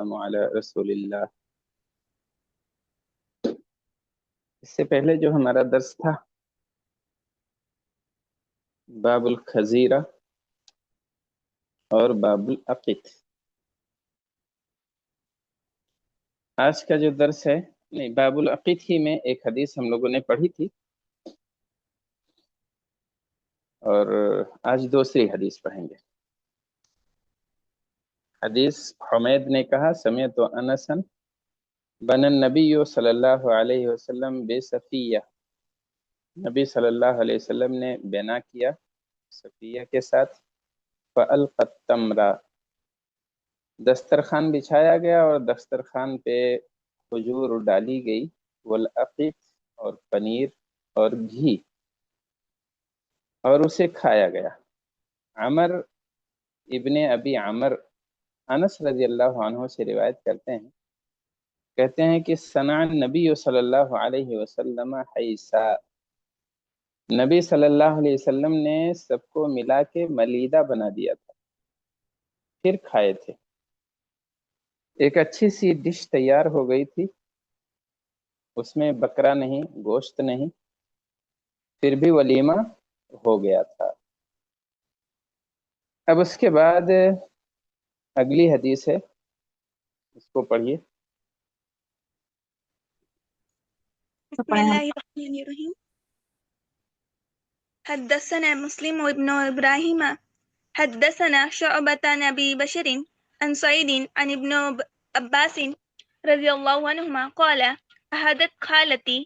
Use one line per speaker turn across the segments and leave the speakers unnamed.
والسلام علی رسول اللہ۔ اس سے پہلے جو ہمارا درس تھا باب الخزیرہ اور باب العقیق، آج کا جو درس ہے باب العقیق ہی میں ایک حدیث ہم لوگوں نے پڑھی تھی اور آج دوسری حدیث پڑھیں گے۔ حدیث حمید نے کہا سمعت انسا بن النبی صلی اللہ علیہ وسلم بے صفیہ، نبی صلی اللہ علیہ وسلم نے بنا کیا صفیہ کے ساتھ، فَأَلْقَى التَّمْرَ، دسترخوان بچھایا گیا اور دسترخوان پہ کھجور ڈالی گئی، والعقیق اور پنیر اور گھی، اور اسے کھایا گیا۔ عمر ابن ابی عمر انس رضی اللہ عنہ سے روایت کرتے ہیں، کہتے ہیں کہ صنع النبی صلی اللہ علیہ وسلم حیثا، نبی صلی اللہ علیہ وسلم نے سب کو ملا کے ملیدہ بنا دیا تھا، پھر کھائے تھے۔ ایک اچھی سی ڈش تیار ہو گئی تھی، اس میں بکرا نہیں، گوشت نہیں، پھر بھی ولیمہ ہو گیا تھا۔ اب اس کے بعد اگلی حدیث ہے، اس کو پڑھیے۔
بسم اللہ الرحمن الرحیم۔ حدثنا مسلم ابن ابراہیم حدثنا شعبۃ عن ابی بشر عن سعید عن ابن عباس رضی اللہ عنہما قال احدت خالتی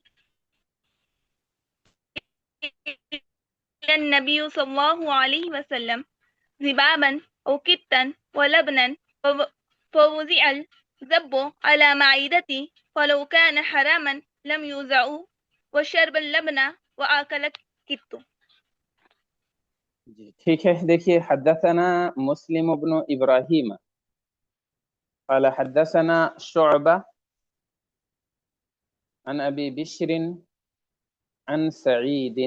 النبی صلی اللہ علیہ وسلم ذبابا او کتا ولبنا فوضع الذب على معدتي فلو كان حراما لم يوزعوا وشرب اللبن وآكل الكت۔
جی ٹھیک ہے، دیکھیے حدثنا مسلم ابن ابراہیم قال حدثنا شعبہ عن ابی بشر عن سعید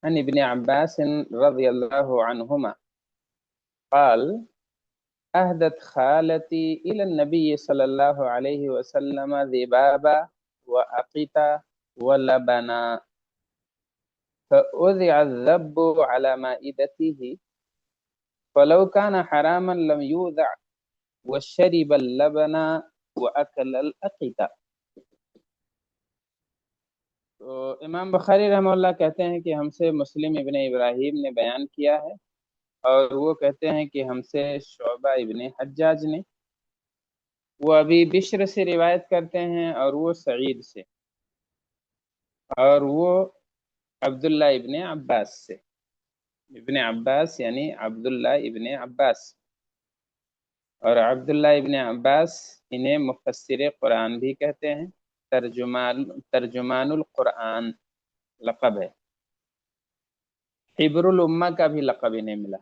عن ابن عباس رضی اللہ عنہما قال اہدت خالتی الی النبی صلی اللہ علیہ وسلم ذبابا وعقیتا ولبنا فأوذع الذب على مائدته فلو كان حراما لم يوذع وشرب اللبن وأكل العقیتا۔ تو امام بخاری رحمہ اللہ کہتے ہیں کہ ہم سے مسلم ابن ابراہیم نے بیان کیا ہے، اور وہ کہتے ہیں کہ ہم سے شعبہ ابن حجاج نے، وہ ابی بشر سے روایت کرتے ہیں اور وہ سعید سے، اور وہ عبداللہ ابن عباس سے، ابن عباس یعنی عبداللہ ابن عباس، اور عبداللہ ابن عباس انہیں مفسر قرآن بھی کہتے ہیں، ترجمان القرآن لقب ہے، حبر الامہ کا بھی لقب انہیں ملا،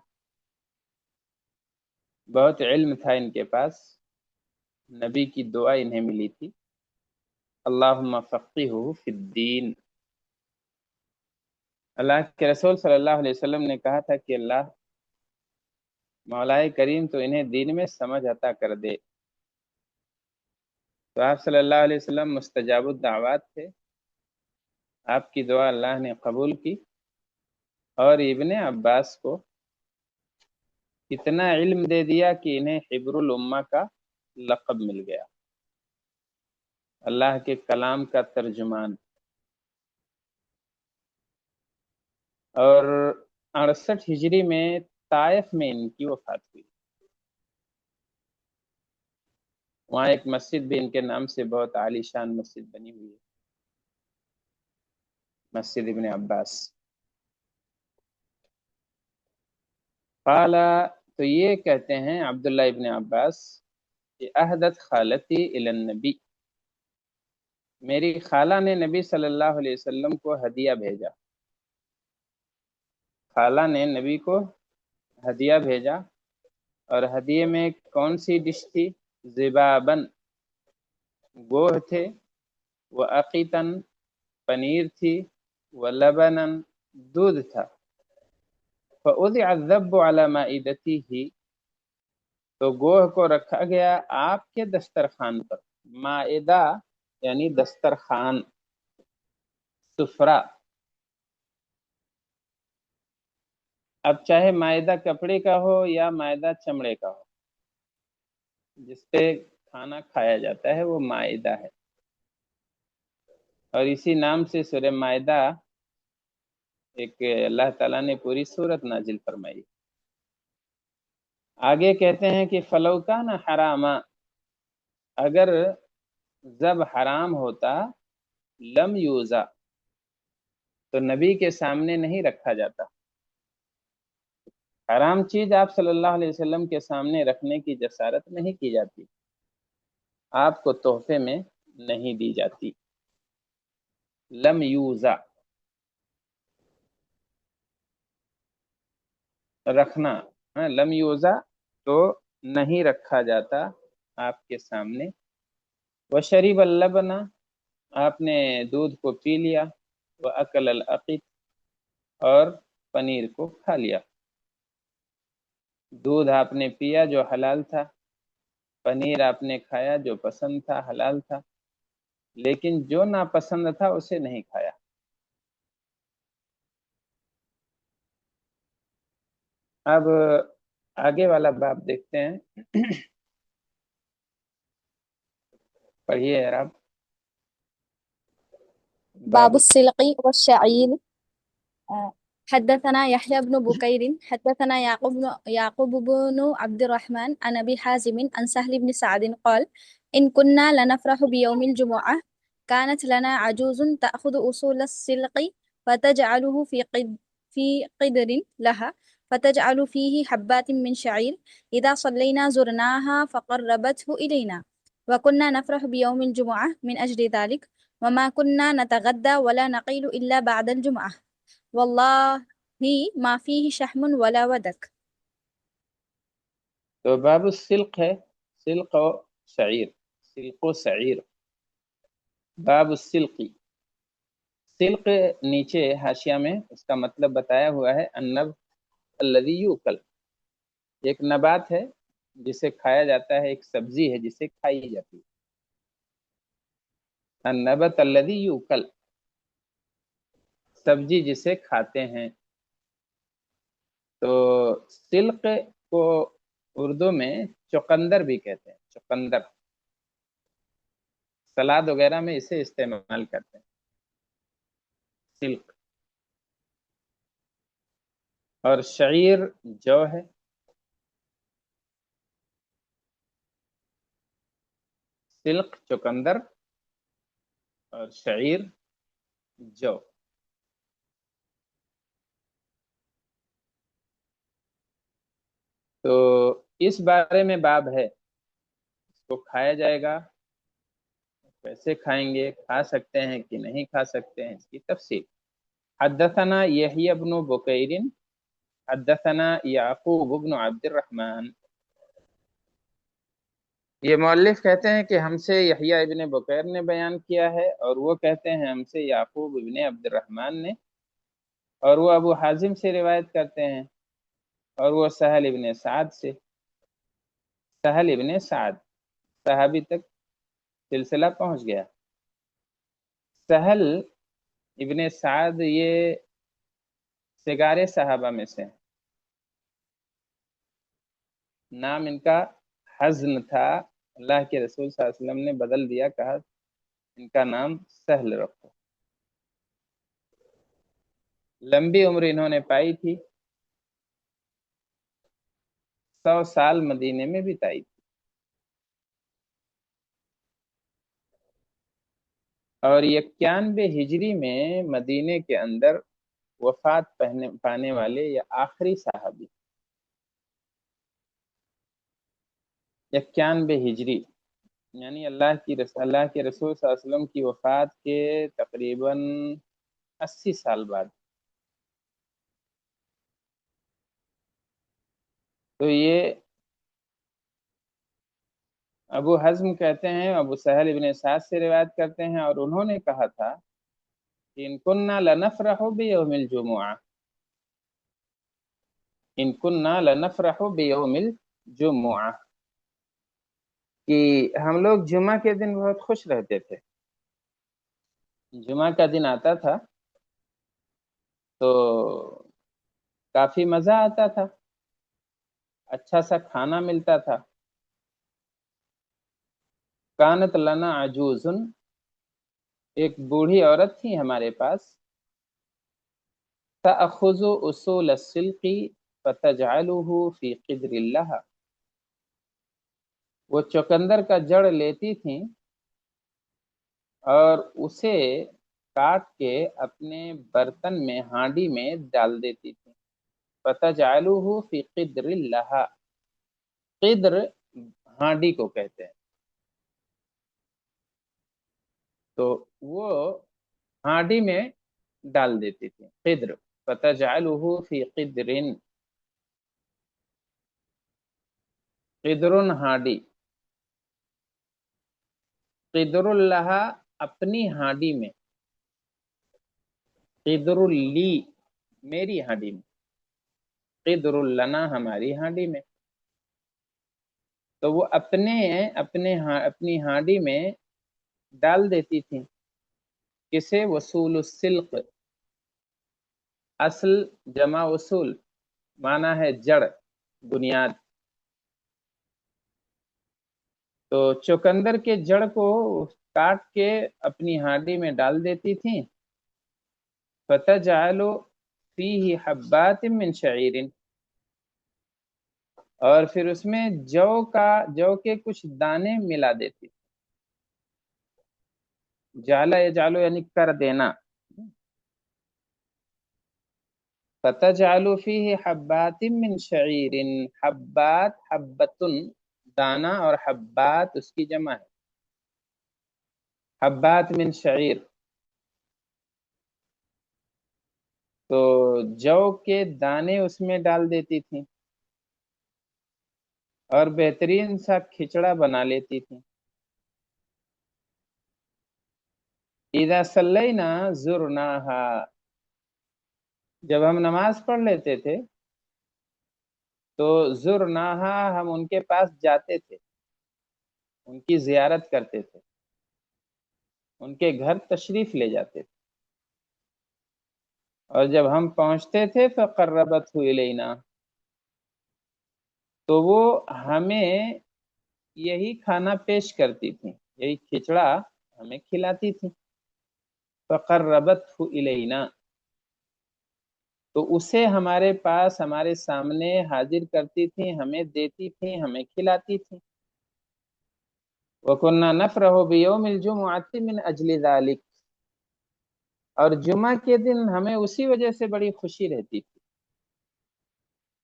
بہت علم تھا ان کے پاس، نبی کی دعا انہیں ملی تھی، اللہم فقہہ فی الدین۔ اللہ کے رسول صلی اللہ علیہ وسلم نے کہا تھا کہ اللہ مولا کریم تو انہیں دین میں سمجھ عطا کر دے، تو آپ صلی اللہ علیہ وسلم مستجاب الدعوات تھے، آپ کی دعا اللہ نے قبول کی، اور ابن عباس کو اتنا علم دے دیا کہ انہیں حبر الامہ کا لقب مل گیا، اللہ کے کلام کا ترجمان۔ اور 68 ہجری میں طائف میں ان کی وفات ہوئی، وہاں ایک مسجد بھی ان کے نام سے بہت عالی شان مسجد بنی ہوئی ہے، مسجد ابن عباس۔ قال، تو یہ کہتے ہیں عبداللہ ابن عباس کہ احدت خالتی الی النبی، میری خالہ نے نبی صلی اللہ علیہ وسلم کو ہدیہ بھیجا، خالہ نے نبی کو ہدیہ بھیجا، اور ہدیے میں کون سی ڈش تھی؟ ذبابن، گوہ تھے، وعقیتن، پنیر تھی، ولبنن، دودھ تھا، فوضع الذب على مائدته، تو گوہ کو رکھا گیا آپ کے دسترخوان پر. مائدہ یعنی دسترخوان، سفرہ. اب چاہے مائدہ کپڑے کا ہو یا مائدہ چمڑے کا ہو، جس پہ کھانا کھایا جاتا ہے وہ مائدہ ہے. اور اسی نام سے سورہ مائدہ ایک اللہ تعالیٰ نے پوری سورت نازل فرمائی. آگے کہتے ہیں کہ فلو کان حراما، اگر ذب حرام ہوتا، لم یوزا، تو نبی کے سامنے نہیں رکھا جاتا. حرام چیز آپ صلی اللہ علیہ وسلم کے سامنے رکھنے کی جسارت نہیں کی جاتی، آپ کو تحفے میں نہیں دی جاتی. لم یوزا، رکھنا، لم یوزا تو نہیں رکھا جاتا آپ کے سامنے. وشریب اللبن، آپ نے دودھ کو پی لیا. واکل العقیق، اور پنیر کو کھا لیا. دودھ آپ نے پیا جو حلال تھا، پنیر آپ نے کھایا جو پسند تھا، حلال تھا، لیکن جو ناپسند تھا اسے نہیں کھایا. اب آگے والا باب دیکھتے ہیں. پڑھیے آپ.
باب
باب
السلق والشعير. حدثنا يحيى بن بكير حدثنا يعقوب بن عبد الرحمن عن أبي حازم عن سهل بن سعد قال إن كنا لنفرح بيوم الجمعة كانت لنا عجوز تأخذ أصول السلق فتجعله في قدر لها فتجعل فيه حبات من شعير إذا صلينا زرناها فقربته إلينا وكنا نفرح بيوم الجمعة من أجل ذلك وما كنا نتغدى ولا نقيل إلا بعد الجمعة والله ما فيه شحم ولا ودك.
تو باب السلق ہے، سلق و شعیر، سلق و شعیر. باب السلقی، سلق نیچے حاشیہ میں اس کا مطلب بتایا ہوا ہے. النب الذی یوکل، ایک نبات ہے جسے کھایا جاتا ہے، ایک سبزی ہے جسے کھائی جاتی ہے. النبت الذی یوکل، سبزی جسے کھاتے ہیں. تو سلق کو اردو میں چقندر بھی کہتے ہیں. چقندر سلاد وغیرہ میں اسے استعمال کرتے ہیں، سلق. اور شعیر جو ہے. سلق چقندر اور شعیر جو. تو اس بارے میں باب ہے، اس کو کھایا جائے گا، کیسے کھائیں گے، کھا سکتے ہیں کہ نہیں کھا سکتے ہیں، اس کی تفصیل. حدثنا یحیی بن بکیر حدثنا یعقوب بن عبد الرحمن. یہ مؤلف کہتے ہیں کہ ہم سے یحییٰ ابن بکیر نے بیان کیا ہے، اور وہ کہتے ہیں ہم سے یعقوب ابن عبد الرحمن نے، اور وہ ابو حازم سے روایت کرتے ہیں، اور وہ سہل ابن سعد سے. سہل ابن سعد صحابی تک سلسلہ پہنچ گیا. سہل ابن سعد یہ سگارے صحابہ میں سے، نام ان کا حزن تھا. اللہ کے رسول صلی اللہ علیہ وسلم نے بدل دیا، کہا ان کا نام سہل رکھو. لمبی عمر انہوں نے پائی تھی، 100 سال مدینے میں بتائی تھی. اور 91 ہجری میں مدینے کے اندر وفات پانے والے یا آخری صحابی. 91 ہجری یعنی اللہ کے رسول صلی اللہ علیہ وسلم کی وفات کے تقریباً 80 سال بعد. تو یہ ابو حزم کہتے ہیں، ابو سہل ابن سعد سے روایت کرتے ہیں، اور انہوں نے کہا تھا کہ ان کننا لنفرح بیوم الجمعہ، ان کننا لنفرح بیوم الجمعہ، کہ ہم لوگ جمعہ کے دن بہت خوش رہتے تھے. جمعہ کا دن آتا تھا تو کافی مزہ آتا تھا، اچھا سا کھانا ملتا تھا. کانت لنا عجوزن، ایک بوڑھی عورت تھی ہمارے پاس. تأخذ اصول السلق فتجعله فی قدر اللہ، وہ چقندر کا جڑ لیتی تھیں اور اسے کاٹ کے اپنے برتن میں، ہانڈی میں ڈال دیتی تھیں. فتجعله فی قدر اللہ، قدر ہانڈی کو کہتے ہیں. تو وہ ہانڈی میں ڈال دیتی تھی. قدر، فتجعله فی قدر، قدر ہانڈی. قدر اللہ اپنی ہانڈی میں، قدر لی میری ہانڈی میں، قدر لنا ہماری ہانڈی میں. تو وہ اپنی ہانڈی میں ڈال دیتی تھی. کسے؟ وصول السلق، اصل جمع وصول، معنی ہے جڑ، بنیاد. تو چقندر کے جڑ کو کاٹ کے اپنی ہانڈی میں ڈال دیتی تھیں. فتجعل فیہ حبات من شعیر، اور پھر اس میں جو کے کچھ دانے ملا دیتی. جعل یجعل یعنی کر دینا. فتجعل فیہ حبات من شعیر، حبات، حبتن دانا، اور حبات اس کی جمع ہے. حبات من شعیر، تو جو کے دانے اس میں ڈال دیتی تھیں اور بہترین سا کھچڑا بنا لیتی تھیں. اذا صلینا زرناہا، جب ہم نماز پڑھ لیتے تھے تو زرناہا، ہم ان کے پاس جاتے تھے، ان کی زیارت کرتے تھے، ان کے گھر تشریف لے جاتے تھے. اور جب ہم پہنچتے تھے فقربتہ الینا، تو وہ ہمیں یہی کھانا پیش کرتی تھی، یہی کھچڑا ہمیں کھلاتی تھی. فقربتہ الینا، تو اسے ہمارے پاس، ہمارے سامنے حاضر کرتی تھی، ہمیں دیتی تھی، ہمیں کھلاتی تھی. وَكُنَّا نَفْرَحُ بِيَوْمِ الْجُمُعَةِ مِنْ أَجْلِ ذَلِكَ، اور جمعہ کے دن ہمیں اسی وجہ سے بڑی خوشی رہتی تھی.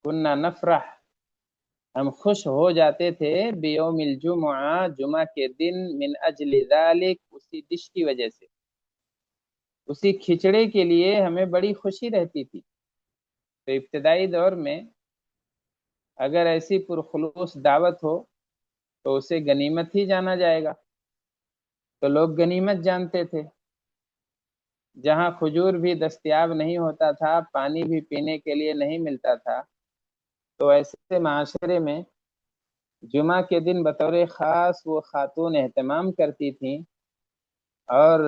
كُنَّا نَفْرَحُ، ہم خوش ہو جاتے تھے، بیوم الجمعہ، جمعہ کے دن، من اجل ذالک، اسی ڈش کی وجہ سے، اسی کھچڑے کے لیے ہمیں بڑی خوشی رہتی تھی. تو ابتدائی دور میں اگر ایسی پرخلوص دعوت ہو تو اسے غنیمت ہی جانا جائے گا. تو لوگ غنیمت جانتے تھے. جہاں کھجور بھی دستیاب نہیں ہوتا تھا، پانی بھی پینے کے لیے نہیں ملتا تھا، تو ایسے معاشرے میں جمعہ کے دن بطور خاص وہ خاتون اہتمام کرتی تھیں اور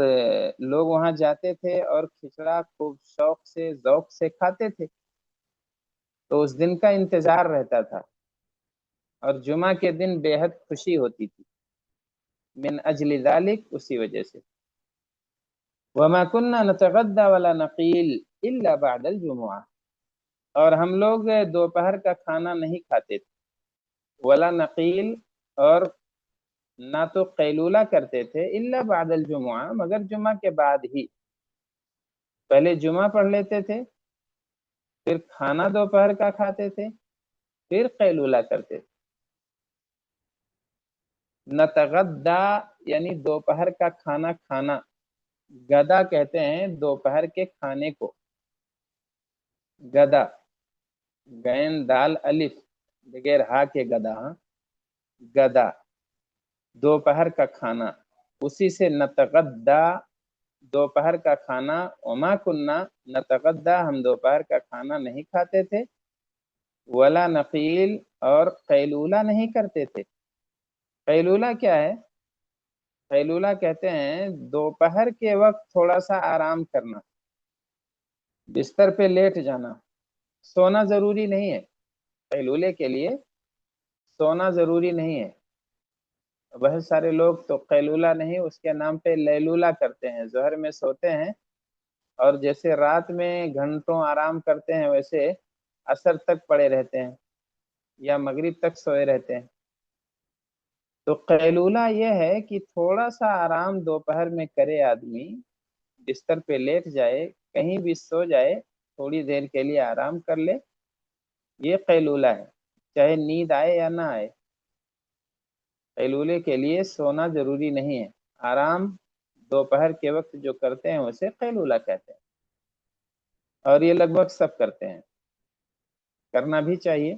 لوگ وہاں جاتے تھے اور کھچڑا خوب شوق سے، ذوق سے کھاتے تھے. تو اس دن کا انتظار رہتا تھا اور جمعہ کے دن بے حد خوشی ہوتی تھی. من اجل ذالک، اسی وجہ سے. وما كنا نتغدى ولا نقيل الا بعد الجمعہ، اور ہم لوگ دوپہر کا کھانا نہیں کھاتے تھے. ولا نقیل، اور نہ تو قیلولہ کرتے تھے، الا بعد الجمعہ، مگر جمعہ کے بعد ہی. پہلے جمعہ پڑھ لیتے تھے، پھر کھانا دوپہر کا کھاتے تھے، پھر قیلولہ کرتے تھے. نتغدا یعنی دوپہر کا کھانا کھانا. گدا کہتے ہیں دوپہر کے کھانے کو. گدا، غین دال الف بغیر ہا کے گدا، ہاں، گدا، دوپہر کا کھانا. اسی سے نتغدا، دوپہر کا کھانا. وما کننا نتغدا، ہم دوپہر کا کھانا نہیں کھاتے تھے. ولا نقیل، اور قیلولہ نہیں کرتے تھے. قیلولہ کیا ہے؟ قیلولہ کہتے ہیں دوپہر کے وقت تھوڑا سا آرام کرنا، بستر پہ لیٹ جانا، سونا ضروری نہیں ہے، قیلولے کے لیے سونا ضروری نہیں ہے۔ بہت سارے لوگ تو قیلولہ نہیں، اس کے نام پہ لیلولہ کرتے ہیں، ظہر میں سوتے ہیں اور جیسے رات میں گھنٹوں آرام کرتے ہیں ویسے عصر تک پڑے رہتے ہیں یا مغرب تک سوئے رہتے ہیں۔ تو قیلولہ یہ ہے کہ تھوڑا سا آرام دوپہر میں کرے آدمی، بستر پہ لیٹ جائے، کہیں بھی سو جائے، تھوڑی دیر کے لیے آرام کر لے، یہ قیلولہ ہے، چاہے نیند آئے یا نہ آئے۔ قیلولے کے لیے سونا ضروری نہیں ہے، آرام دوپہر کے وقت جو کرتے ہیں اسے قیلولہ کہتے ہیں، اور یہ لگ بھگ سب کرتے ہیں، کرنا بھی چاہیے۔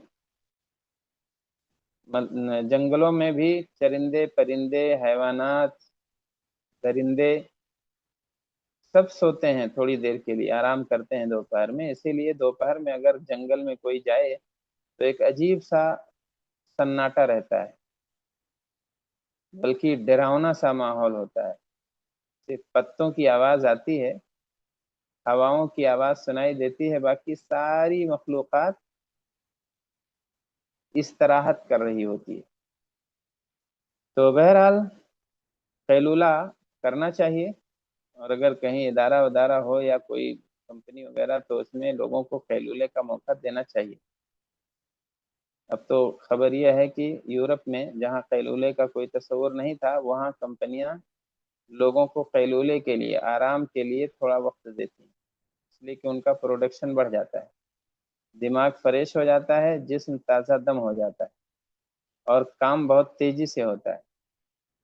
جنگلوں میں بھی چرندے پرندے حیوانات درندے سب سوتے ہیں، تھوڑی دیر کے لیے آرام کرتے ہیں دوپہر میں، اسی لیے دوپہر میں اگر جنگل میں کوئی جائے تو ایک عجیب سا سناٹا رہتا ہے، بلکہ ڈراؤنا سا ماحول ہوتا ہے، صرف پتوں کی آواز آتی ہے، ہواؤں کی آواز سنائی دیتی ہے، باقی ساری مخلوقات استراحت کر رہی ہوتی ہے۔ تو بہرحال قیلولہ کرنا چاہیے، اور اگر کہیں ادارہ ودارہ ہو یا کوئی کمپنی وغیرہ تو اس میں لوگوں کو قیلولے کا موقع دینا چاہیے۔ اب تو خبر یہ ہے کہ یورپ میں جہاں قیلولے کا کوئی تصور نہیں تھا، وہاں کمپنیاں لوگوں کو قیلولے کے لیے آرام کے لیے تھوڑا وقت دیتی ہیں، اس لیے کہ ان کا پروڈکشن بڑھ جاتا ہے، دماغ فریش ہو جاتا ہے، جسم تازہ دم ہو جاتا ہے، اور کام بہت تیزی سے ہوتا ہے۔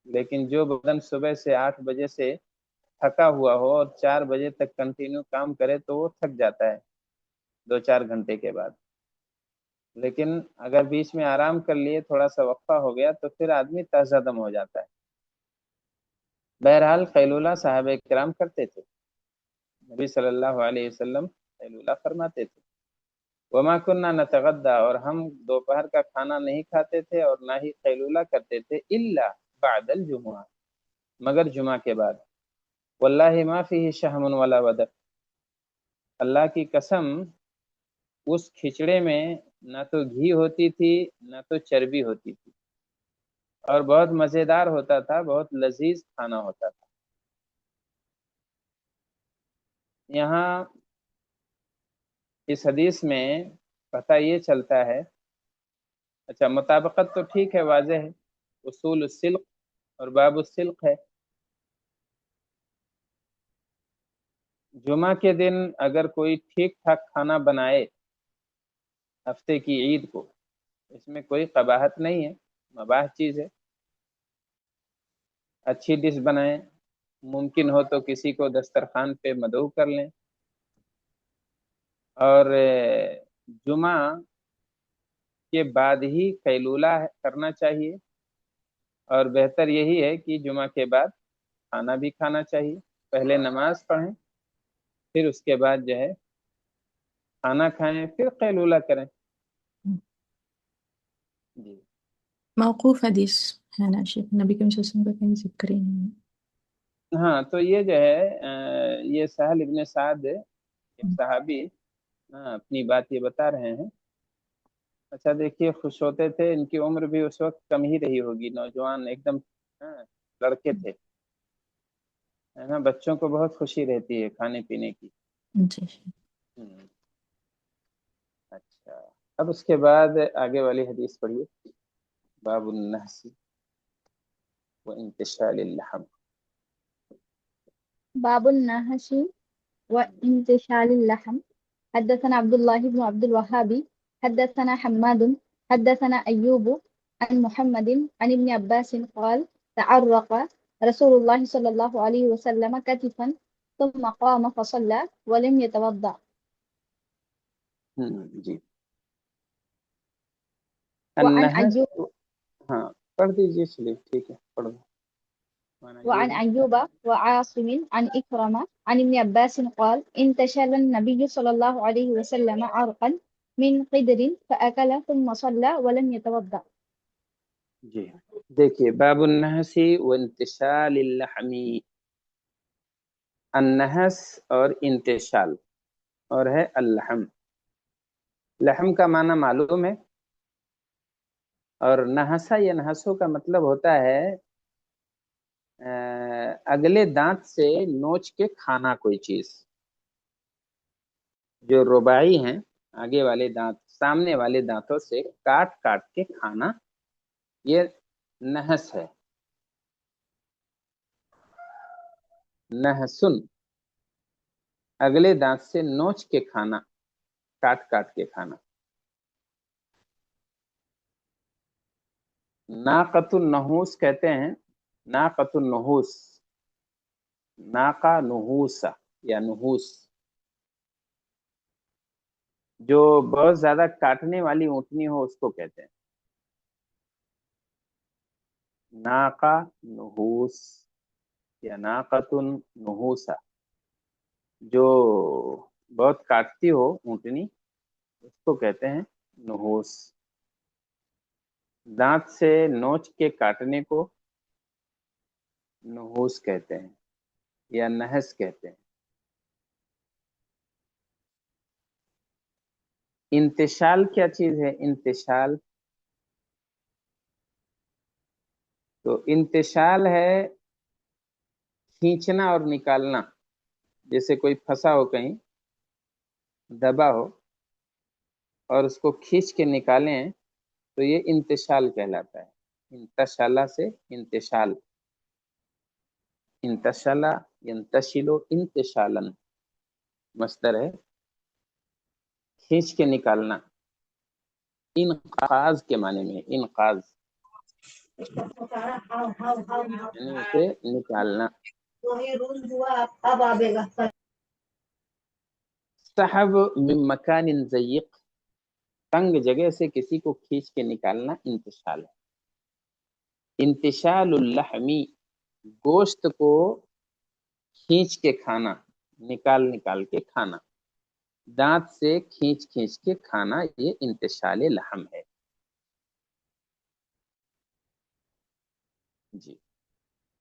لیکن جو بدن صبح سے 8 بجے سے تھکا ہوا ہو اور 4 بجے تک کنٹینیو کام کرے تو وہ تھک جاتا ہے 2-4 گھنٹے کے بعد، لیکن اگر بیچ میں آرام کر لیے، تھوڑا سا وقفہ ہو گیا، تو پھر آدمی تازہ دم ہو جاتا ہے۔ بہرحال قیلولہ صحابہ کرام کرتے تھے، نبی صلی اللہ علیہ وسلم قیلولہ فرماتے تھے۔ وما كنا نتغدى، اور ہم دوپہر کا کھانا نہیں کھاتے تھے اور نہ ہی قیلولہ کرتے تھے، الا بعد الجمعہ، مگر جمعہ کے بعد۔ واللہ ما فیہ شہم ولا ودق، اللہ کی قسم اس کھچڑے میں نہ تو گھی ہوتی تھی نہ تو چربی ہوتی تھی، اور بہت مزیدار ہوتا تھا، بہت لذیذ کھانا ہوتا تھا۔ یہاں اس حدیث میں پتہ یہ چلتا ہے، اچھا مطابقت تو ٹھیک ہے، واضح ہے، اصول السلق اور باب السلق ہے۔ جمعہ کے دن اگر کوئی ٹھیک ٹھاک کھانا بنائے ہفتے کی عید کو، اس میں کوئی قباحت نہیں ہے، مباح چیز ہے، اچھی ڈش بنائیں، ممکن ہو تو کسی کو دسترخوان پہ مدعو کر لیں، اور جمعہ کے بعد ہی قیلولہ کرنا چاہیے، اور بہتر یہی ہے کہ جمعہ کے بعد کھانا بھی کھانا چاہیے، پہلے نماز پڑھیں، پھر اس کے بعد جو ہے کھانا کھائیں، پھر قیلولہ کریں۔ جی
موقوف حدیث ہے نا شیخ، نبی کریم صلی اللہ علیہ وسلم کا کہیں ذکر ہی نہیں
ہاں، تو یہ جو ہے یہ سہل ابن سعد ایک صحابی اپنی بات یہ بتا رہے ہیں۔ اچھا دیکھیے، خوش ہوتے تھے، ان کی عمر بھی اس وقت کم ہی رہی ہوگی، نوجوان ایک دم لڑکے تھے، ہے نا، بچوں کو بہت خوشی رہتی ہے کھانے پینے کی۔
جی۔
اچھا، اب اس کے بعد آگے والی حدیث پڑھیے، باب النحس وانتشال اللحم۔
باب النهش وانتشال اللحم. حدثنا عبد الله بن عبد الوهاب حدثنا حماد حدثنا أيوب عن محمد عن ابن عباس قال تعرق رسول الله صلى الله عليه وسلم كتفا ثم قام فصلى ولم يتوضأ.
جی،
وعن
النحس،
أيوب
ہاں پڑھ دیجیے، چلیے ٹھیک ہے، پڑھ دو۔
وعن أيوب وعاصم عن إكرمة عن ابن عباس قال انتشل النبي صلى الله عليه وسلم عرقا من قدر فأكل ثم صلى ولم يتوضأ.
جی، دیکھیے باب النحسی و انتشال اللحمی، النحس اور انتشال اور ہے اللحم۔ لحم کا معنی معلوم ہے، اور نحسا یا نحسو کا مطلب ہوتا ہے اگلے دانت سے نوچ کے کھانا کوئی چیز۔ جو رباعی ہیں آگے والے دانت سامنے والے دانتوں سے کاٹ کاٹ کے کھانا، یہ نحس ہے۔ نحسن اگلے دانت سے نوچ کے کھانا، کاٹ کاٹ کے کھانا۔ ناقۃ النحوس کہتے ہیں، ناقۃ النحوس، ناقہ نحوسا یا نحوس، جو بہت زیادہ کاٹنے والی اونٹنی ہو اس کو کہتے ہیں ناقہ نحوس یا ناقۃ النحوسا، جو بہت کاٹتی ہو اونٹنی اس کو کہتے ہیں نحوس۔ دانت سے نوچ کے کاٹنے کو نحوس کہتے ہیں یا نحس کہتے ہیں۔ انتشال کیا چیز ہے؟ انتشال تو انتشال ہے کھینچنا اور نکالنا، جیسے کوئی پھنسا ہو کہیں، دبا ہو اور اس کو کھینچ کے نکالیں تو یہ انتشال کہلاتا ہے۔ انتشالہ سے انتشال، انتشالہ ینتشلو انتشالن مصدر ہے، کھینچ کے نکالنا، انقاذ کے معنی میں، انقاذ یعنی اسے نکالنا۔ سحب من مکان ضیق، تنگ جگہ سے کسی کو کھینچ کے نکالنا انتشال ہے۔ انتشال اللحمی، گوشت کو کھینچ کے کھانا، نکال نکال کے کھانا، دانت سے کھینچ کھینچ کے کھانا، یہ انتشال لحم ہے۔ جی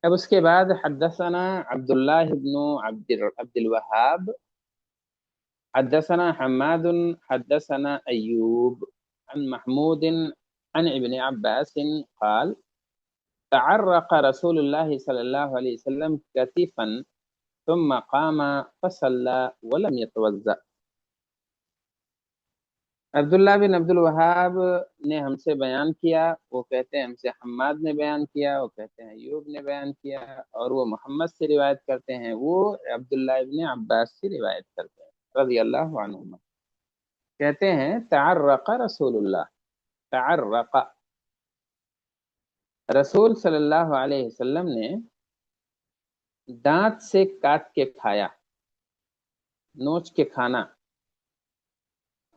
اب اس کے بعد حدثنا عبداللہ بن عبد الوهاب حدثنا حماد حدثنا ایوب عن محمود عن ابن عباس قال تعرق رسول الله صلى الله عليه وسلم كتفا ثم قام فصلى ولم يتوضأ۔ عبداللہ بن عبد الوہاب نے ہم سے بیان کیا، وہ کہتے ہیں ہم سے حماد نے بیان کیا، وہ کہتے ہیں ایوب نے بیان کیا، اور وہ محمد سے روایت کرتے ہیں، وہ عبداللہ ابن عباس سے روایت کرتے ہیں رضی اللہ عنہما۔ کہتے ہیں تعرق رسول اللہ، تعرق رسول صلی اللہ علیہ وسلم نے دانت سے کاٹ کے کھایا، نوچ کے کھانا۔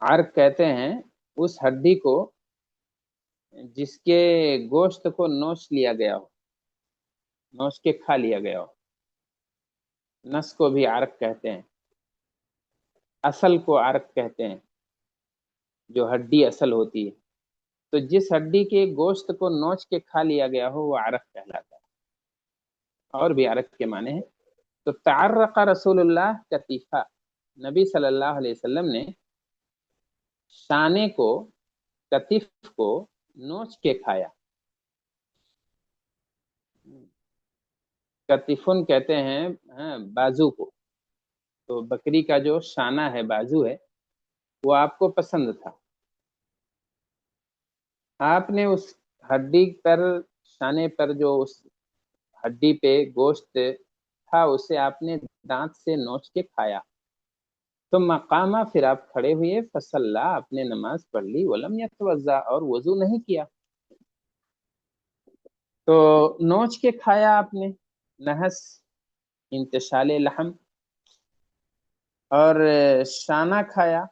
عرق کہتے ہیں اس ہڈی کو جس کے گوشت کو نوچ لیا گیا ہو، نوچ کے کھا لیا گیا ہو۔ نس کو بھی عرق کہتے ہیں، اصل کو عرق کہتے ہیں، جو ہڈی اصل ہوتی ہے۔ تو جس ہڈی کے گوشت کو نوچ کے کھا لیا گیا ہو وہ عرق کہلاتا ہے، اور بھی عرق کے معنی ہے۔ تو تعرق رسول اللہ کتیفہ، نبی صلی اللہ علیہ وسلم نے شانے کو، کتف کو نوچ کے کھایا۔ کتفن کہتے ہیں بازو کو، تو بکری کا جو شانہ ہے، بازو ہے، وہ آپ کو پسند تھا، آپ نے اس ہڈی پر، شانے پر جو اس ہڈی پہ گوشت تھا اسے آپ نے دانت سے نوچ کے کھایا۔ تو مقامہ، پھر آپ کھڑے ہوئے، فصلی، آپ نے نماز پڑھ لی، ولم یتوضا، اور وضو نہیں کیا۔ تو نوچ کے کھایا آپ نے، نحس انتشال لحم، اور شانہ کھایا۔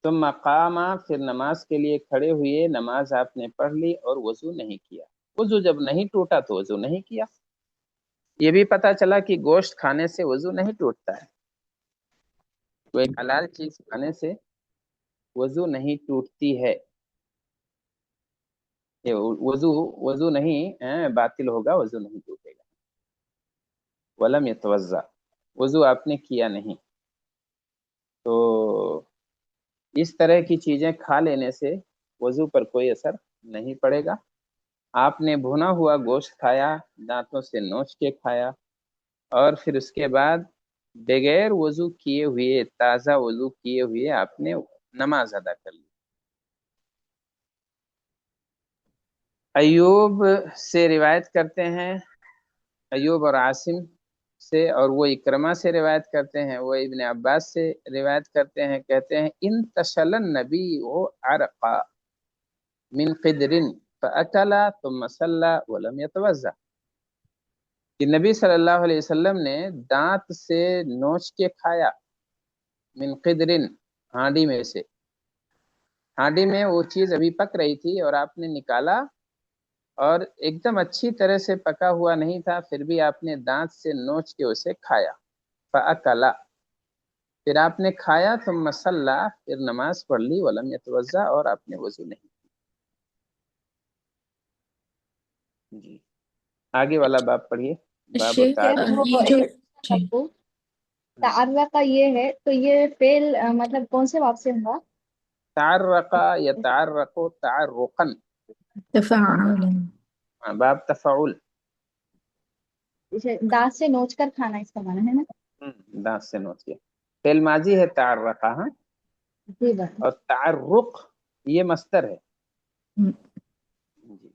تو مقامہ، پھر نماز کے لیے کھڑے ہوئے، نماز آپ نے پڑھ لی اور وضو نہیں کیا۔ وضو جب نہیں ٹوٹا تو وضو نہیں کیا۔ یہ بھی پتہ چلا کہ گوشت کھانے سے وضو نہیں ٹوٹتا ہے، کوئی حلال چیز کھانے سے وضو نہیں ٹوٹتی ہے۔ یہ وضو وضو نہیں باطل ہوگا، وضو نہیں ٹوٹے گا. ولم یتوضا، وضو آپ نے کیا نہیں. تو اس طرح کی چیزیں کھا لینے سے وضو پر کوئی اثر نہیں پڑے گا. آپ نے بھنا ہوا گوشت کھایا، دانتوں سے نوچ کے کھایا، اور پھر اس کے بعد بغیر وضو کیے ہوئے، تازہ وضو کیے ہوئے آپ نے نماز ادا کر لی. ایوب سے روایت کرتے ہیں، ایوب اور عاصم سے، اور وہ اکرمہ سے روایت کرتے ہیں، وہ ابن عباس سے روایت کرتے ہیں، کہتے ہیں انتشل النبی عرقا من قدر فاکل ثم صلى ولم يتوضا، کہ نبی صلی اللہ علیہ وسلم نے دانت سے نوچ کے کھایا، من قدر، ہانڈی میں سے، ہانڈی میں وہ چیز ابھی پک رہی تھی اور آپ نے نکالا، اور ایک دم اچھی طرح سے پکا ہوا نہیں تھا، پھر بھی آپ نے دانت سے نوچ کے اسے کھایا. فَأَكَلَ، پھر آپ نے کھایا، ثم صلی، پھر نماز پڑھ لی، ولم یتوضا، اور آپ نے وضو نہیں. جی آگے والا باب پڑھیے. باب
شیخ
تعارف.
یہ جو جی
تعرق کا یہ ہے تو یہ فعل مطلب کون سے باب سے ہوگا؟
تعرق یتعرق تعرقا،
تفاعل
باب تفعول.
دانت سے نوچ کر کھانا اس کا معنی ہے نا؟
دانت سے نوچ کے، فعل ماضی ہے تعرقہ، ہاں،
جی بات.
اور تعرق یہ مصدر ہے. جی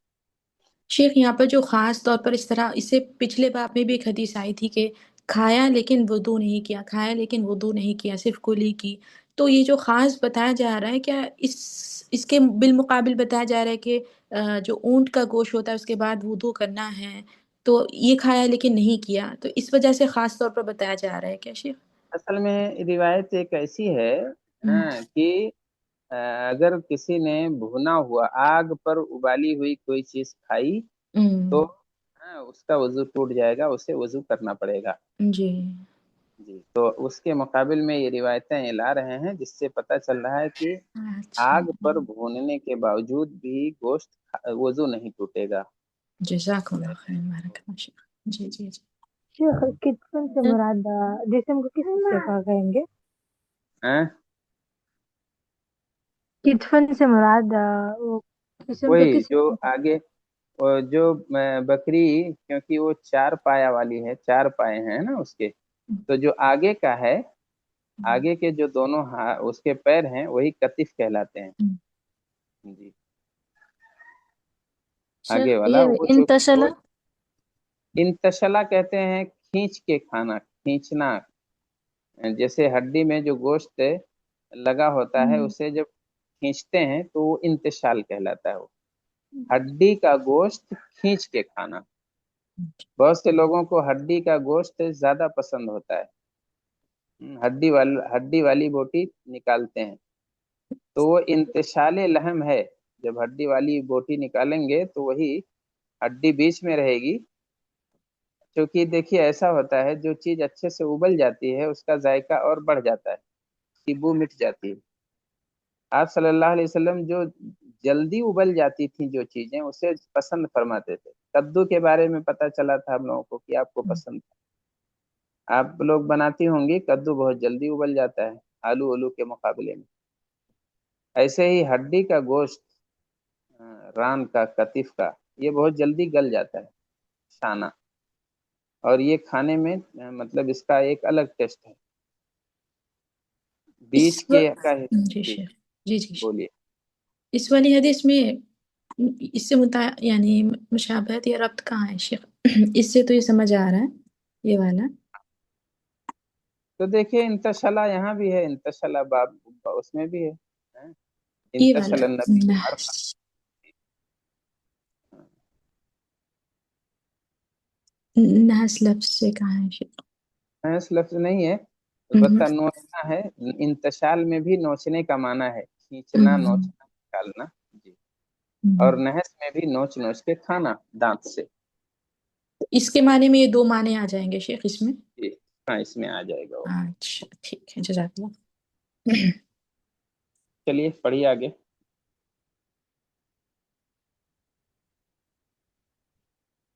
شیخ یہاں پر جو خاص طور پر اس طرح، اس سے پچھلے باب میں بھی ایک حدیث آئی تھی کہ کھایا لیکن وضو نہیں کیا، کھایا لیکن وضو نہیں کیا، صرف کلی کی. تو یہ جو خاص بتایا جا رہا ہے، کیا اس کے بالمقابل بتایا جا رہا ہے کہ جو اونٹ کا گوشت ہوتا ہے اس کے بعد وضو کرنا ہے، تو یہ کھایا لیکن نہیں کیا، تو اس وجہ سے خاص طور پر بتایا جا رہا ہے کیا شیخ؟
اصل میں روایت ایک ایسی ہے کہ اگر کسی نے بھنا ہوا آگ پر ابالی ہوئی کوئی چیز کھائی تو اس کا وضو ٹوٹ جائے گا، اسے وضو کرنا پڑے گا.
جی
جی تو اس کے مقابل میں یہ روایتیں لا رہے ہیں، جس سے پتہ چل رہا ہے کہ
اچھا،
آگ پر بھوننے کے باوجود بھی گوشت وضو نہیں ٹوٹے گا.
جزاک اللہ خیر، بارک اللہ شیخ. جی جی جی
شیخ کتفن سے مراد جسم کو کس حصے کا کہیں گے؟
ہاں؟
کتفن سے مراد وہ جسم کے
وہی
کس
جو
حصے کا؟
آگے، اور جو بکری، کیونکہ وہ چار پایا والی ہے، چار پائے ہیں نا اس کے، تو جو آگے کا ہے، آگے کے جو دونوں اس کے پیر ہیں وہی کتف کہلاتے ہیں. جی
شیخ
آگے والا
یہ
وہ جو
انتشلا،
انتشلا کہتے ہیں کھینچ کے کھانا، کھینچنا. جیسے ہڈی میں جو گوشت لگا ہوتا ہے اسے جب کھینچتے ہیں تو وہ انتشال کہلاتا ہے. وہ ہڈی کا گوشت کھینچ کے کھانا. بہت سے لوگوں کو ہڈی کا گوشت زیادہ پسند ہوتا ہے، ہڈی والی بوٹی نکالتے ہیں تو وہ انتشال لحم ہے. جب ہڈی والی بوٹی نکالیں گے تو وہی ہڈی بیچ میں رہے گی، کیونکہ دیکھیے ایسا ہوتا ہے جو چیز اچھے سے ابل جاتی ہے اس کا ذائقہ اور بڑھ جاتا ہے، اس کی بو مٹ جاتی ہے. آپ صلی اللہ علیہ وسلم جو جلدی ابل جاتی تھیں جو چیزیں اسے پسند فرماتے تھے. کدو کے بارے میں پتہ چلا تھا ہم لوگوں کو کہ آپ کو پسند تھا. آپ لوگ بناتی ہوں گی، کدو بہت جلدی ابل جاتا ہے آلو کے مقابلے میں. ایسے ہی ہڈی کا گوشت، ران کا، کتف کا، یہ بہت جلدی گل جاتا ہے، شانہ، اور یہ کھانے میں مطلب اس کا ایک الگ ٹیسٹ ہے. بیچ
اس
کے کا.
جی
جی
شیخ، جی جی شیخ.
بولیے.
اس والی حدیث میں اس سے یعنی مشابہت یا ربط کہاں ہے شیخ؟ اس سے تو یہ سمجھ آ رہا ہے یہ والا.
تو دیکھیے انتشلا یہاں بھی ہے، انتشلا باب اس میں بھی ہے،
یہ والا
انتشل النبی
نحس لفظ سے کہاں ہے شیخ؟
اس لفظ نہیں ہے، البتہ نوچنا ہے. انتشال میں بھی نوچنے کا معنی ہے، کھینچنا، نوچنا، نکالنا. جی اور نحس میں بھی نوچ نوچ کے کھانا دانت سے.
اس کے معنی میں یہ دو معنی آ جائیں گے شیخ اس میں؟
جی ہاں اس میں آ جائے گا وہ.
اچھا ٹھیک ہے، جزاک اللہ.
چلیے پڑھیے آگے.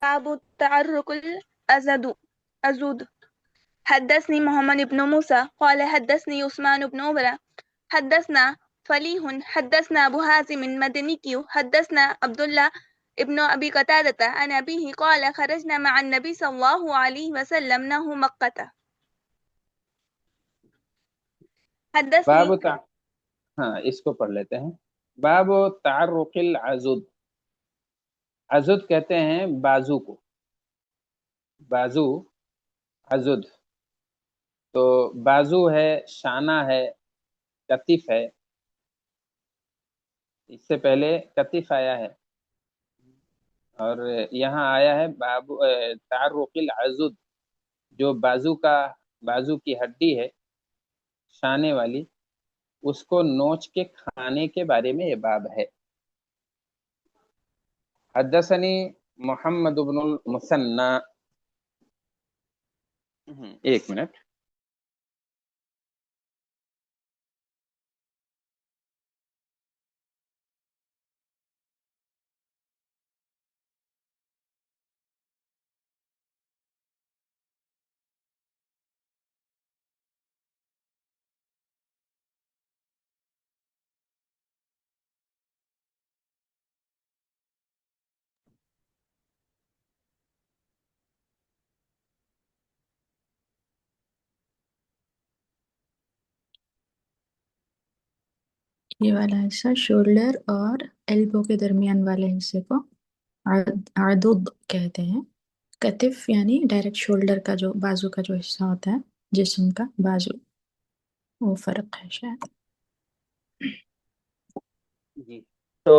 باب التعرق الأزود. حدثني محمد بن موسى قال حدثني عثمان بن عمر حدثنا فليح حدثنا أبو حازم المدني حدثنا عبد الله ابن أبي قتادة عن أبيه قال خرجنا مع النبي صلى الله عليه وسلم نحو مكة. حدثني
باب تع... ہاں اس کو پڑھ لیتے ہیں. باب تعرق العضد. عضد کہتے ہیں بازو کو، بازو عضد. تو بازو ہے، شانہ ہے، کتف ہے. اس سے پہلے کتف آیا ہے اور یہاں آیا ہے باب تعرق العضد، جو بازو کی ہڈی ہے شانے والی، اس کو نوچ کے کھانے کے بارے میں یہ باب ہے. حدثنی محمد بن المثنى. ایک منٹ.
یہ والا حصہ شولڈر اور ایلبو کے درمیان والے حصے کو عضد کہتے ہیں. کتف یعنی ڈائریکٹ شولڈر کا جو بازو کا جو حصہ ہوتا ہے، جسم کا بازو، وہ فرق ہے شاید.
جی تو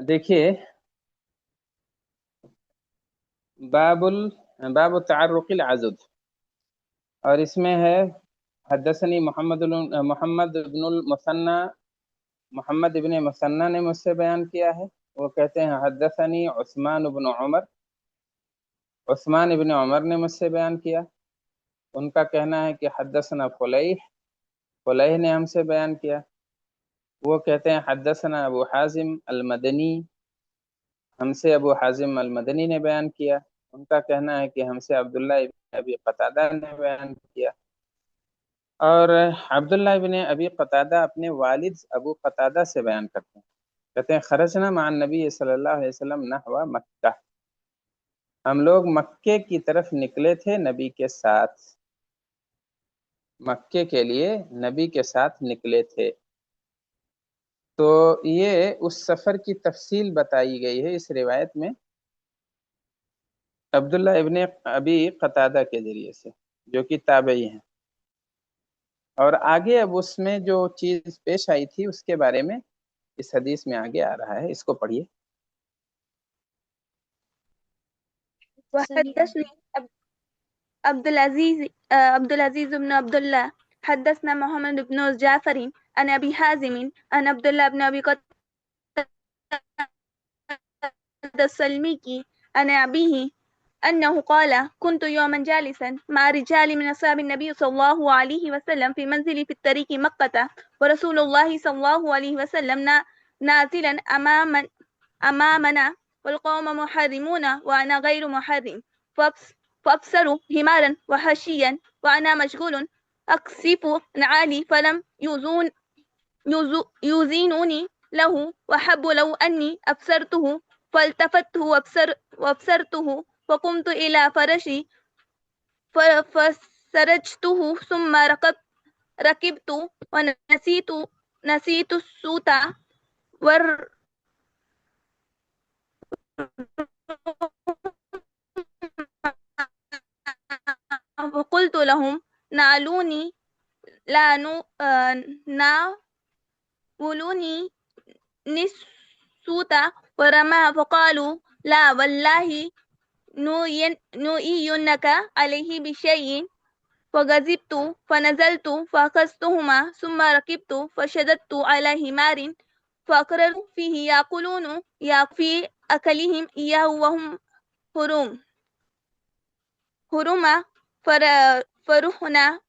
دیکھیے باب تعرق العضد، اور اس میں ہے حدثنی محمد بن المثنى. محمد ابن مثنى نے مجھ سے بیان کیا ہے. وہ کہتے ہیں حدثنی عثمان بن عمر. عثمان ابن عمر نے مجھ سے بیان کیا. ان کا کہنا ہے کہ حدثنا فلیح نے ہم سے بیان کیا. وہ کہتے ہیں حدثنا ابو حازم المدنی. ہم سے ابو حازم المدنی نے بیان کیا. ان کا کہنا ہے کہ ہم سے عبداللہ ابن ابی قتادہ نے بیان کیا. اور عبداللہ ابن ابی قتادہ اپنے والد ابو قتادہ سے بیان کرتے ہیں. کہتے ہیں خرجنا مع النبی صلی اللہ علیہ وسلم نحو مکہ. ہم لوگ مکے کی طرف نکلے تھے نبی کے ساتھ، مکے کے لیے نبی کے ساتھ نکلے تھے. تو یہ اس سفر کی تفصیل بتائی گئی ہے اس روایت میں عبداللہ ابن ابی قتادہ کے ذریعے سے، جو کہ تابعی ہیں. اور آگے اب اس میں جو چیز پیش آئی تھی اس کے بارے میں اس حدیث میں آگے آ رہا ہے. اس کو پڑھیے.
وحدثني عبد العزيز بن عبد الله حدثنا محمد بن جعفر عن أبي حازم عن عبد الله بن أبي قتادة السلمي عن أبيه أنه قال كنت يوما جالسا مع رجال من أصحاب النبي صلى الله عليه وسلم في منزلي في الطريق مكة ورسول الله صلى الله عليه وسلم نازلا أمامنا والقوم محرمون وأنا غير محرم فأبصروا حمارا وحشيا وأنا مشغول أقصف نعالي فلم يزينوني له وحب لو أني أبصرته فالتفته وأبصرته فقمت إلى فرشي فسرجته ثم ركبت ونسيت السوط وقلت لهم نالوني لا ناولوني نسوت ورمى فقالوا لا والله نؤينك عليه بشيء فغضبت فنزلت فأخذتهما ثم ركبت فشددت على حمار فأقرروا فيه يأكلون في أكلهم إياه وهم حرم فرحنا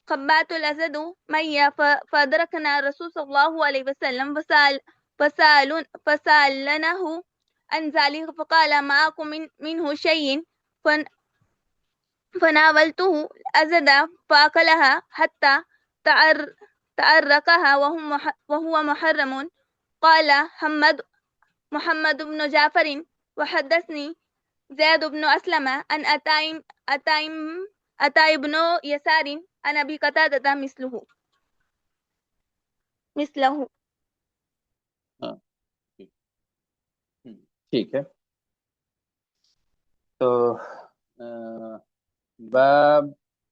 خبات الأسد ميا فأدركنا الرسول صلى الله عليه وسلم فسألناه عن ذلك فقال معكم منه شيء فناولته الأزد فأكلها حتى تعرقها وهو محرم. قال محمد بن جعفر وحدثني زيد بن أسلم أن أتى ابن يسار عن أبي قتادة مثله.
ہاں ٹھیک ہے. تو باب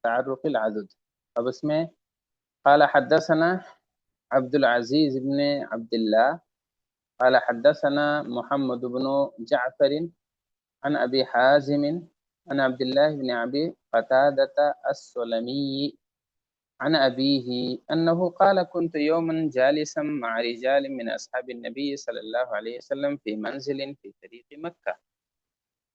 تعرق العدد. اب اس میں قال حدثنا عبد العزيز بن عبد الله قال حدثنا محمد بن جعفر عن أبي حازم عن عبد الله بن أبي قتادة السلمي عن أبيه أنه قال كنت يوما جالسا مع رجال من أصحاب النبي صلى الله عليه وسلم في منزل في طريق مكة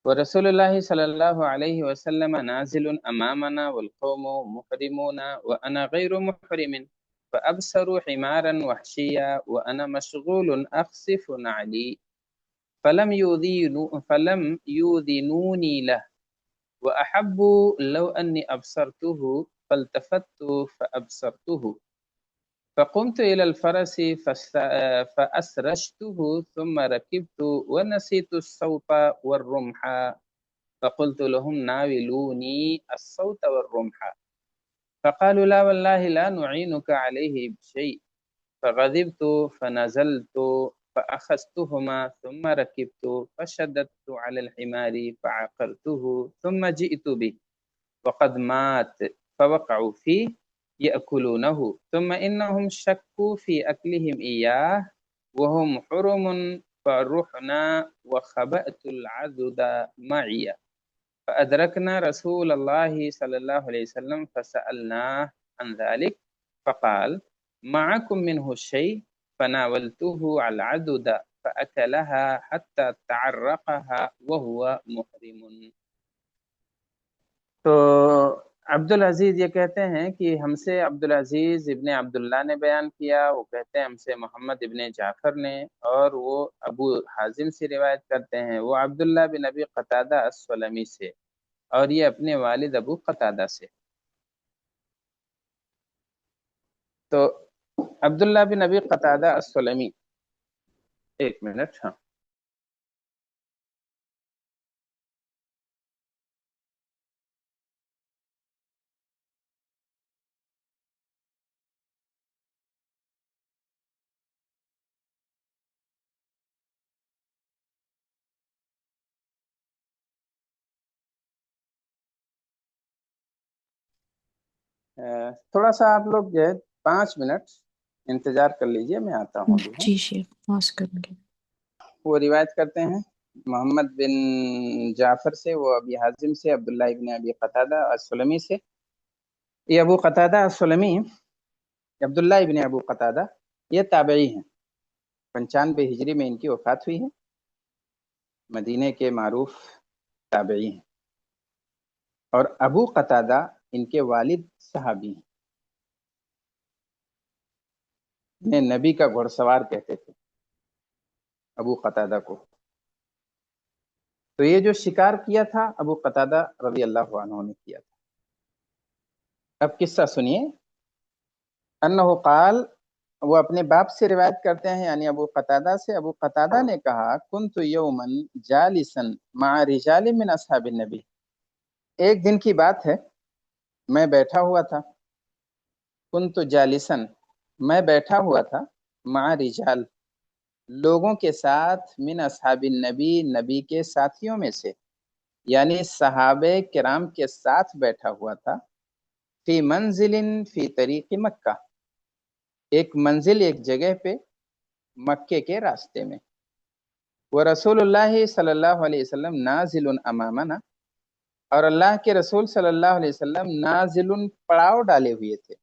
ورسول الله صلى الله عليه وسلم نازل أمامنا والقوم محرمون وأنا غير محرم فأبصروا حمارا وحشيا وأنا مشغول أخسف نعلي فلم يؤذنوني له وأحب لو أني أبصرته فالتفت فأبصرته فقمت إلى الفرس فأسرجته ثم ركبت ونسيت الصوت والرمح فقلت لهم ناولوني الصوت والرمح فقالوا لا والله لا نعينك عليه بشيء فغضبت فنزلت فأخذتهما ثم ركبت فشددت على الحمار فعقرته ثم جئت به وقد مات فوقعوا فيه يأكلونه ثم إنهم شكوا في أكلهم إياه وهم حرم فرحنا وخبأت العدد معي فأدركنا رسول الله صلى الله عليه وسلم فسألناه عن ذلك فقال معكم منه شيء فناولته العدد فأكلها حتى تعرقها وهو محرم. تو عبدالعزیز یہ کہتے ہیں کہ ہم سے عبدالعزیز ابن عبداللہ نے بیان کیا، وہ کہتے ہیں ہم سے محمد ابن جعفر نے، اور وہ ابو حازم سے روایت کرتے ہیں، وہ عبداللہ بن ابی قتادہ السلمی سے، اور یہ اپنے والد ابو قتادہ سے. تو عبداللہ بن ابی قتادہ السلمی، ایک منٹ. ہاں تھوڑا سا آپ لوگ جو ہے 5 منٹ انتظار کر لیجئے، میں آتا ہوں ابھی.
جی شیخ پاس کریں گے.
وہ روایت کرتے ہیں محمد بن جعفر سے، وہ ابی حازم سے، عبداللہ ابن ابی قتادہ السلمی سے. یہ ابو قتادہ السلمی، عبداللہ ابن ابو قتادہ، یہ تابعی ہیں. 95 ہجری میں ان کی وفات ہوئی ہے. مدینے کے معروف تابعی ہیں. اور ابو قتادہ ان کے والد صحابی ہیں. انہیں نبی کا گھوڑ سوار کہتے تھے ابو قتادہ کو. تو یہ جو شکار کیا تھا ابو قتادہ رضی اللہ عنہ نے کیا تھا. اب قصہ سنیے. انہ قال، وہ اپنے باپ سے روایت کرتے ہیں یعنی ابو قتادہ سے. ابو قتادہ نے کہا کنت یوما جالسا مع رجال من اصحاب النبی، ایک دن کی بات ہے میں بیٹھا ہوا تھا. کنت جالسا، میں بیٹھا ہوا تھا، مع رجال، لوگوں کے ساتھ، من اصحاب النبی، نبی کے ساتھیوں میں سے، یعنی صحابہ کرام کے ساتھ بیٹھا ہوا تھا. فی منزل فی طریق مکہ، ایک منزل، ایک جگہ پہ مکے کے راستے میں. ورسول اللہ صلی اللہ علیہ وسلم نازل امامنا، اور اللہ کے رسول صلی اللہ علیہ وسلم نازل، پڑاؤ ڈالے ہوئے تھے.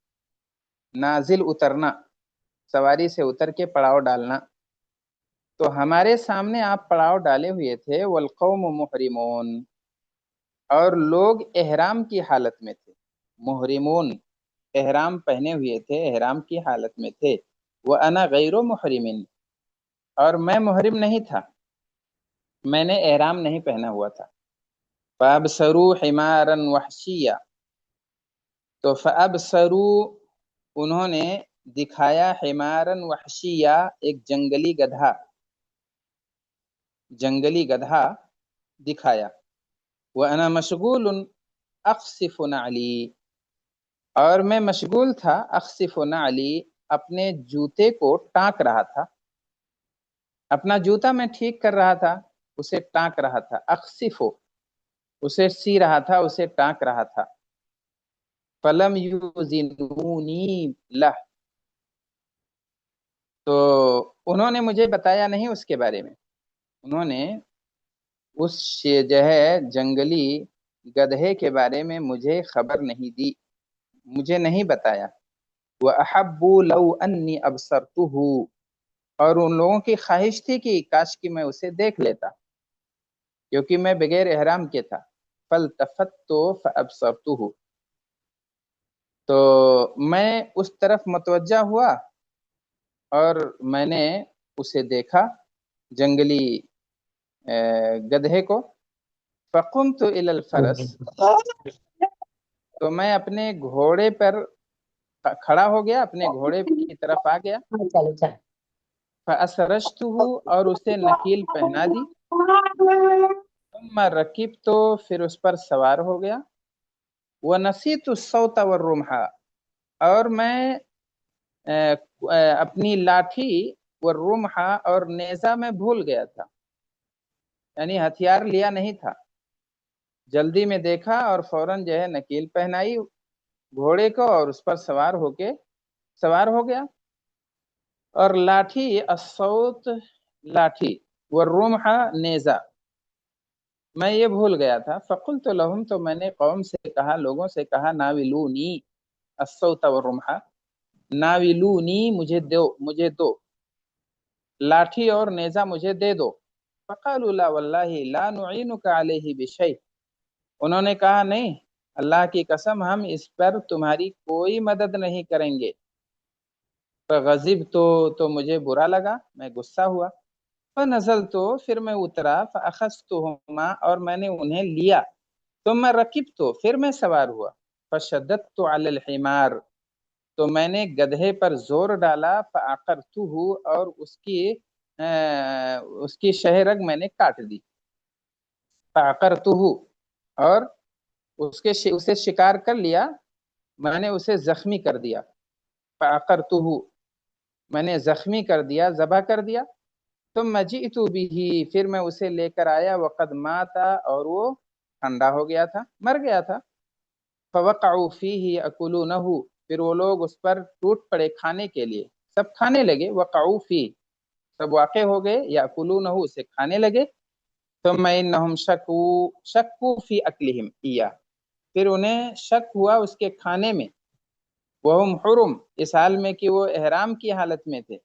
نازل اترنا، سواری سے اتر کے پڑاؤ ڈالنا. تو ہمارے سامنے آپ پڑاؤ ڈالے ہوئے تھے. والقوم محرمون، اور لوگ احرام کی حالت میں تھے. محرمون، احرام پہنے ہوئے تھے، احرام کی حالت میں تھے. وَأَنَا غَيْرُ مُحْرِمٍ، اور میں محرم نہیں تھا. میں نے احرام نہیں پہنا ہوا تھا۔ فَأَبْصَرُوا حِمَارًا وَحْشِيًّا، تو فَأَبْصَرُوا انہوں نے دکھایا حِمَارًا وحشیہ ایک جنگلی گدھا دکھایا۔ وَأَنَا مَشْغُولٌ أَخْصِفُ نَعْلِي، اور میں مشغول تھا اخصف نعلی اپنے جوتے کو ٹانک رہا تھا، اپنا جوتا میں ٹھیک کر رہا تھا، اسے ٹانک رہا تھا، اخصف اسے سی رہا تھا، اسے ٹانک رہا تھا۔ فلم یوزنونی لہ، تو انہوں نے مجھے بتایا نہیں اس کے بارے میں، انہوں نے اس جو ہے جنگلی گدھے کے بارے میں مجھے خبر نہیں دی، مجھے نہیں بتایا۔ وَأَحَبُّوا لَوْ أَنِّي أَبْصَرْتُهُ، اور ان لوگوں کی خواہش تھی کہ کاش کہ میں اسے دیکھ لیتا، کیونکہ میں بغیر احرام کے تھا۔ فَالْتَفَتْتُ فَأَبْصَرْتُهُ، تو میں اس طرف متوجہ ہوا اور میں نے اسے دیکھا، جنگلی گدھے کو۔ فَقُمْتُ إِلَى الْفَرَسِ، تو میں اپنے گھوڑے پر کھڑا ہو گیا، اپنے گھوڑے کی طرف آ گیا۔ فَأَسْرَجْتُهُ، اور اسے نکیل پہنا دی۔ ثم رکبت، تو پھر اس پر سوار ہو گیا۔ وَنَسِيتُ الصَّوْتَ وَالرُّمْحَ، اور میں اپنی لاٹھی والرمح اور نیزہ میں بھول گیا تھا، یعنی ہتھیار لیا نہیں تھا، جلدی میں دیکھا اور فوراً جو ہے نکیل پہنائی گھوڑے کو اور اس پر سوار ہو گیا۔ اور لاٹھی، الصوت لاٹھی، والرمح نیزہ، میں یہ بھول گیا تھا۔ فقلت لهم، تو میں نے قوم سے کہا، لوگوں سے کہا، ناولونی الصوت والرمح، ناولونی مجھے دو، لاٹھی اور نیزہ مجھے دے دو۔ فقالوا لا واللہ لا نعینک علیہ بشیء، انہوں نے کہا نہیں، اللہ کی قسم ہم اس پر تمہاری کوئی مدد نہیں کریں گے۔ فغضبت، تو مجھے برا لگا، میں غصہ ہوا۔ فنزلت، پھر میں اترا، فاخذتهما، اور میں نے انہیں لیا۔ ثم رکبت، پھر میں سوار ہوا۔ فشددت علی الحمار، تو میں نے گدھے پر زور ڈالا۔ فعقرته، اور اس کی شہرگ میں نے کاٹ دی۔ فعقرته، اور اسے شکار کر لیا، میں نے اسے زخمی کر دیا۔ فعقرته، میں نے زخمی کر دیا، ذبح کر دیا۔ ثم جئت به، پھر میں اسے لے کر آیا، وقد مات، اور وہ ٹھنڈا ہو گیا تھا، مر گیا تھا۔ فوقعوا فيه يأكلونه، پھر وہ لوگ اس پر ٹوٹ پڑے کھانے کے لیے، سب کھانے لگے۔ وقعوا فيه، سب واقع ہو گئے، يأكلونه، اسے کھانے لگے۔ ثم انهم شكوا في اكلهم اياه، پھر انہیں شک ہوا اس کے کھانے میں۔ وہم حرم، اس حال میں کہ وہ احرام کی حالت میں تھے۔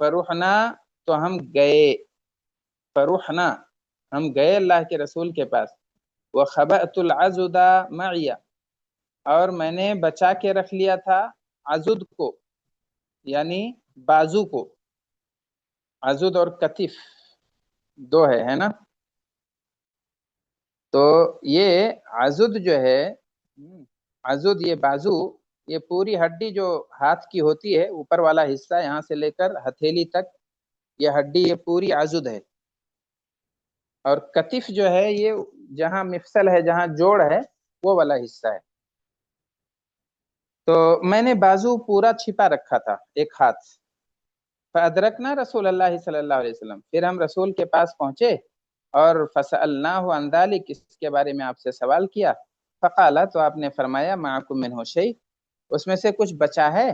فرحنا، تو ہم گئے اللہ کے رسول کے پاس۔ وخبأت العضد معي، اور میں نے بچا کے رکھ لیا تھا عضد کو، یعنی بازو کو، عضد اور کتف دو ہے نا، تو یہ عضد جو ہے، عضد یہ بازو، یہ پوری ہڈی جو ہاتھ کی ہوتی ہے، اوپر والا حصہ یہاں سے لے کر ہتھیلی تک، یہ ہڈی، یہ پوری عضد ہے۔ اور کتف جو ہے، یہ جہاں مفصل ہے، جہاں جوڑ ہے، وہ والا حصہ ہے۔ تو میں نے بازو پورا چھپا رکھا تھا ایک ہاتھ۔ فادرکنا رسول اللہ صلی اللہ علیہ وسلم، پھر ہم رسول کے پاس پہنچے اور فسألناہ عن ذلک، اس کے بارے میں آپ سے سوال کیا۔ فقال، تو آپ نے فرمایا، معکم منہ شیء، اس میں سے کچھ بچا ہے،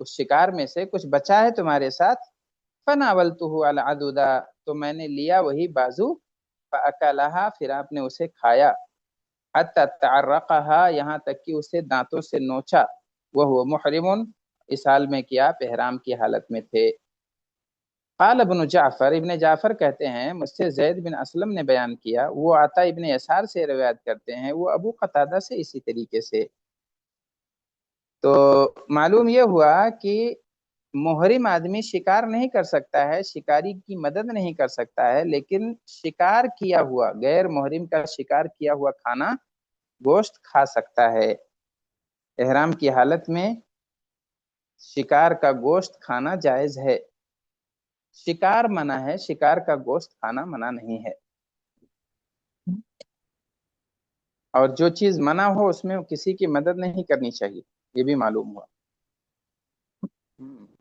اس شکار میں سے کچھ بچا ہے تمہارے ساتھ۔ فناولته العضد، تو میں نے لیا وہی بازو۔ فاکلها، پھر آپ نے اسے کھایا۔ حتی تعرقها، یہاں تک کہ اسے دانتوں سے نوچا۔ وہو محرم، اس حال میں کہ آپ احرام کی حالت میں تھے۔ قال ابن جعفر کہتے ہیں، مجھ سے زید بن اسلم نے بیان کیا، وہ عطا ابن یسار سے روایت کرتے ہیں، وہ ابو قتادہ سے اسی طریقے سے۔ تو معلوم یہ ہوا کہ محرم آدمی شکار نہیں کر سکتا ہے، شکاری کی مدد نہیں کر سکتا ہے، لیکن شکار کیا ہوا، غیر محرم کا شکار کیا ہوا کھانا گوشت کھا سکتا ہے۔ احرام کی حالت میں شکار کا گوشت کھانا جائز ہے، شکار منع ہے، شکار کا گوشت کھانا منع نہیں ہے۔ اور جو چیز منع ہو اس میں کسی کی مدد نہیں کرنی چاہیے، یہ بھی معلوم ہوا۔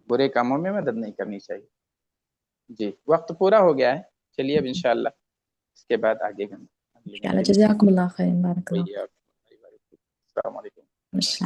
برے کاموں میں مدد نہیں کرنی چاہیے۔ جی وقت پورا ہو گیا ہے، چلیے اب انشاءاللہ اس کے بعد آگے ہم
جزاکم اللہ خیر، بارک اللہ
السلام علیکم۔
فیک۔